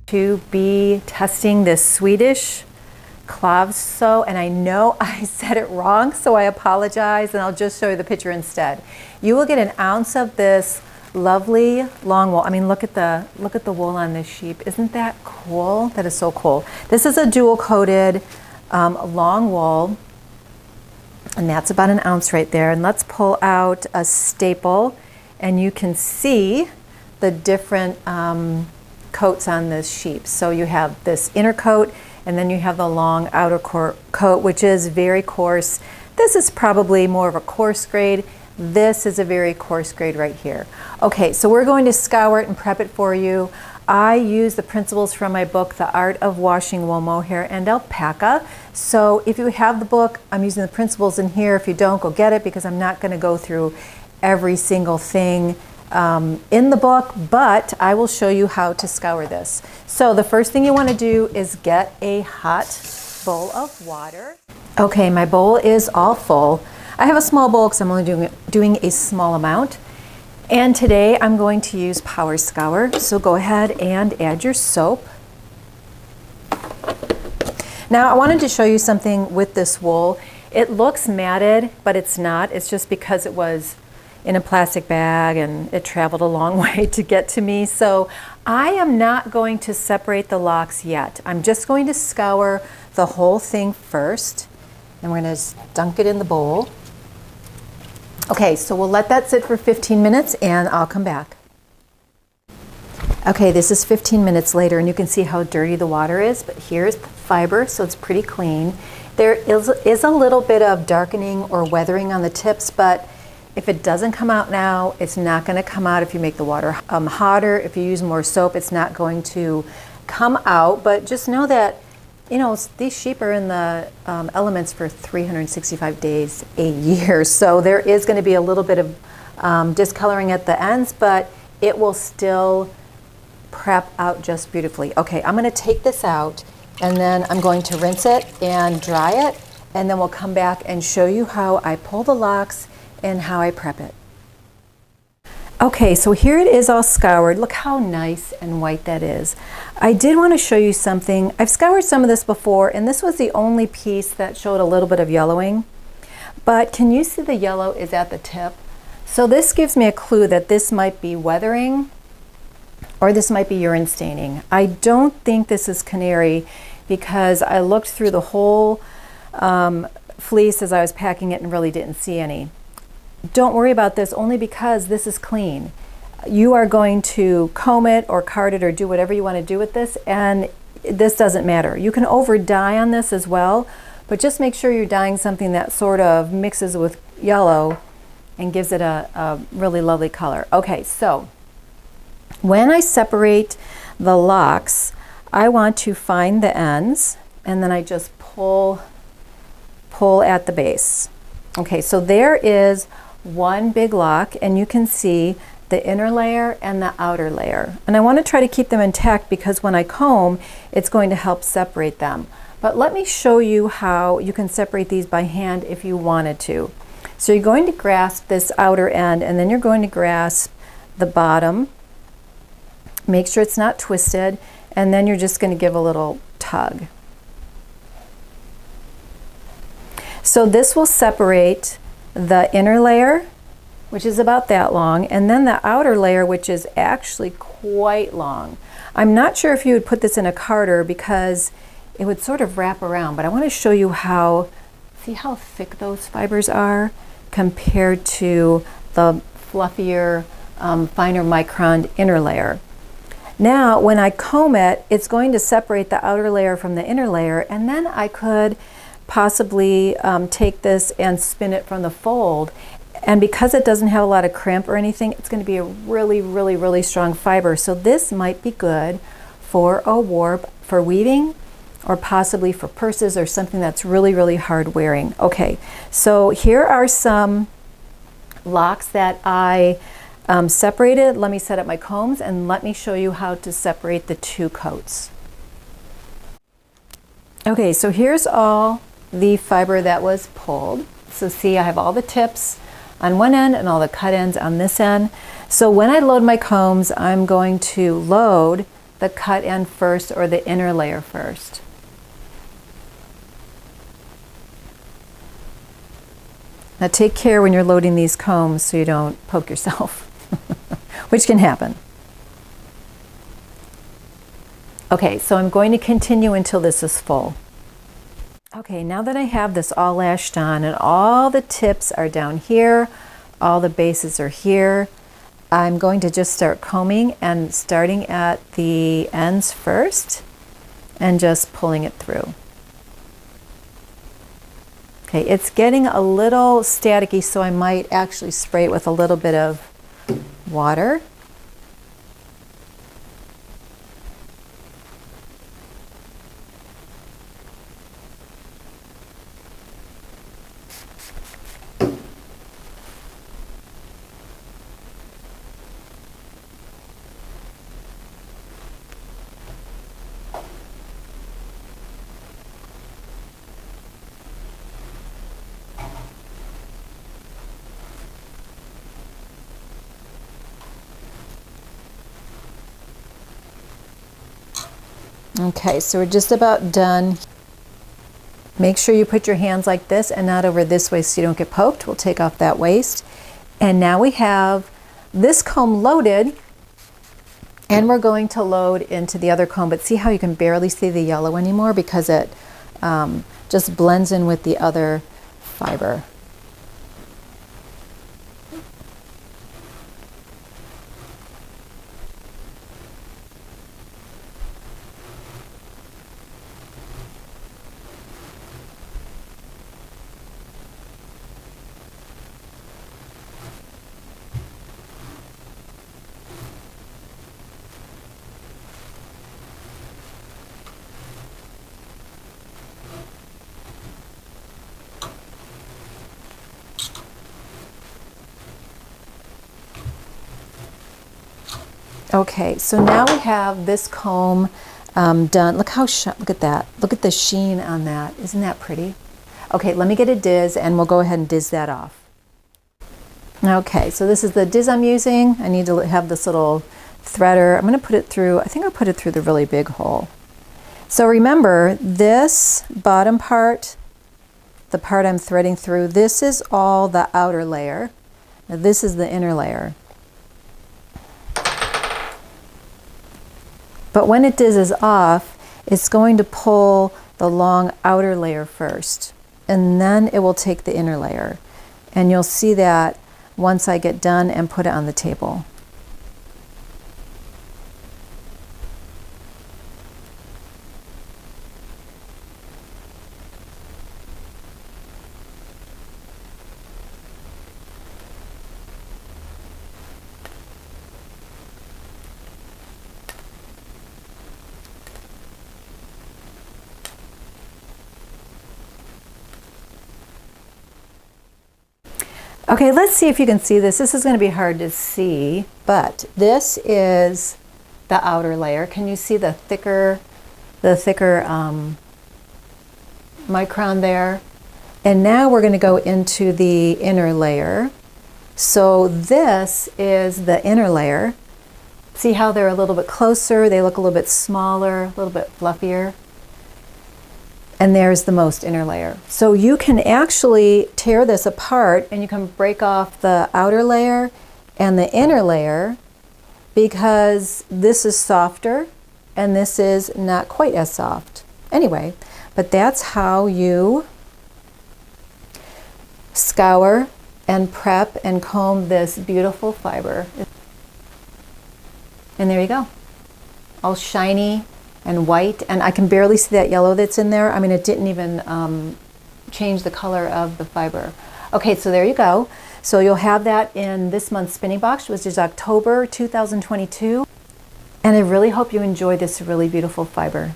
To be testing this Swedish Klovsjo, and I know I said it wrong, so I apologize, and I'll just show you the picture instead. You will get an ounce of this lovely long wool. I mean, look at the wool on this sheep. Isn't that cool? That is so cool. This is a dual coated long wool, and that's about an ounce right there. And let's pull out a staple, and you can see the different coats on this sheep. So you have this inner coat, and then you have the long outer coat, which is very coarse. This is probably more of a coarse grade. This is a very coarse grade right here. Okay, so we're going to scour it and prep it for you. I use the principles from my book, The Art of Washing Wool, Mohair, and Alpaca. So if you have the book, I'm using the principles in here. If you don't, go get it, because I'm not going to go through every single thing in the book, but I will show you how to scour this. So the first thing you want to do is get a hot bowl of water. Okay, my bowl is all full. I have a small bowl because I'm only doing a small amount. And today I'm going to use Power Scour. So go ahead and add your soap. Now I wanted to show you something with this wool. It looks matted, but it's not. It's just because it was in a plastic bag and it traveled a long way to get to me. So I am not going to separate the locks yet. I'm just going to scour the whole thing first, and we're going to dunk it in the bowl. Okay, so we'll let that sit for 15 minutes and I'll come back. Okay, this is 15 minutes later, and you can see how dirty the water is, but here's the fiber, so it's pretty clean. There is a little bit of darkening or weathering on the tips, but if it doesn't come out now, it's not going to come out if you make the water hotter. If you use more soap, it's not going to come out. But just know that, you know, these sheep are in the elements for 365 days a year. So there is going to be a little bit of discoloring at the ends, but it will still prep out just beautifully. Okay, I'm going to take this out, and then I'm going to rinse it and dry it, and then we'll come back and show you how I pull the locks and how I prep it. Okay, so here it is all scoured. Look how nice and white that is. I did want to show you something. I've scoured some of this before, and this was the only piece that showed a little bit of yellowing. But can you see the yellow is at the tip? So this gives me a clue that this might be weathering, or this might be urine staining. I don't think this is canary, because I looked through the whole fleece as I was packing it and really didn't see any. Don't worry about this, only because this is clean. You are going to comb it or card it or do whatever you want to do with this, and this doesn't matter. You can over dye on this as well, but just make sure you're dyeing something that sort of mixes with yellow and gives it a really lovely color. Okay, so when I separate the locks, I want to find the ends, and then I just pull at the base. Okay, so there is one big lock, and you can see the inner layer and the outer layer. And I want to try to keep them intact, because when I comb, it's going to help separate them. But let me show you how you can separate these by hand if you wanted to. So you're going to grasp this outer end, and then you're going to grasp the bottom. Make sure it's not twisted, and then you're just going to give a little tug. So this will separate the inner layer, which is about that long, and then the outer layer, which is actually quite long. I'm not sure if you would put this in a carder, because it would sort of wrap around, but I want to show you how, see how thick those fibers are compared to the fluffier, finer micron inner layer. Now, when I comb it, it's going to separate the outer layer from the inner layer, and then I could possibly take this and spin it from the fold. And because it doesn't have a lot of crimp or anything, it's going to be a really, really, really strong fiber. So this might be good for a warp, for weaving, or possibly for purses or something that's really, really hard wearing. Okay, so here are some locks that I separated. Let me set up my combs, and let me show you how to separate the two coats. Okay, so here's all the fiber that was pulled. So see, I have all the tips on one end and all the cut ends on this end. So when I load my combs, I'm going to load the cut end first or the inner layer first. Now take care when you're loading these combs so you don't poke yourself, which can happen. Okay, so I'm going to continue until this is full. Okay, now that I have this all lashed on and all the tips are down here, all the bases are here, I'm going to just start combing and starting at the ends first and just pulling it through. Okay, it's getting a little staticky, so I might actually spray it with a little bit of water. Okay, so we're just about done. Make sure you put your hands like this and not over this way so you don't get poked. We'll take off that waste. And now we have this comb loaded, and we're going to load into the other comb, but see how you can barely see the yellow anymore because it just blends in with the other fiber. Okay, so now we have this comb done. Look how look at that. Look at the sheen on that. Isn't that pretty? Okay, let me get a diz and we'll go ahead and diz that off. Okay, so this is the diz I'm using. I need to have this little threader. I'm going to put it through, I think I'll put it through the really big hole. So remember, this bottom part, the part I'm threading through, this is all the outer layer. Now this is the inner layer. But when it dizzes off, it's going to pull the long outer layer first, and then it will take the inner layer. And you'll see that once I get done and put it on the table. Okay, let's see if you can see this. This is going to be hard to see, but this is the outer layer. Can you see the thicker micron there? And now we're going to go into the inner layer. So this is the inner layer. See how they're a little bit closer? They look a little bit smaller, a little bit fluffier. And there's the most inner layer. So you can actually tear this apart and you can break off the outer layer and the inner layer because this is softer and this is not quite as soft. Anyway, but that's how you scour and prep and comb this beautiful fiber. And there you go, all shiny and white, and I can barely see that yellow that's in there. I mean, it didn't even change the color of the fiber. Okay, so there you go. So you'll have that in this month's spinning box, which is October 2022. And I really hope you enjoy this really beautiful fiber.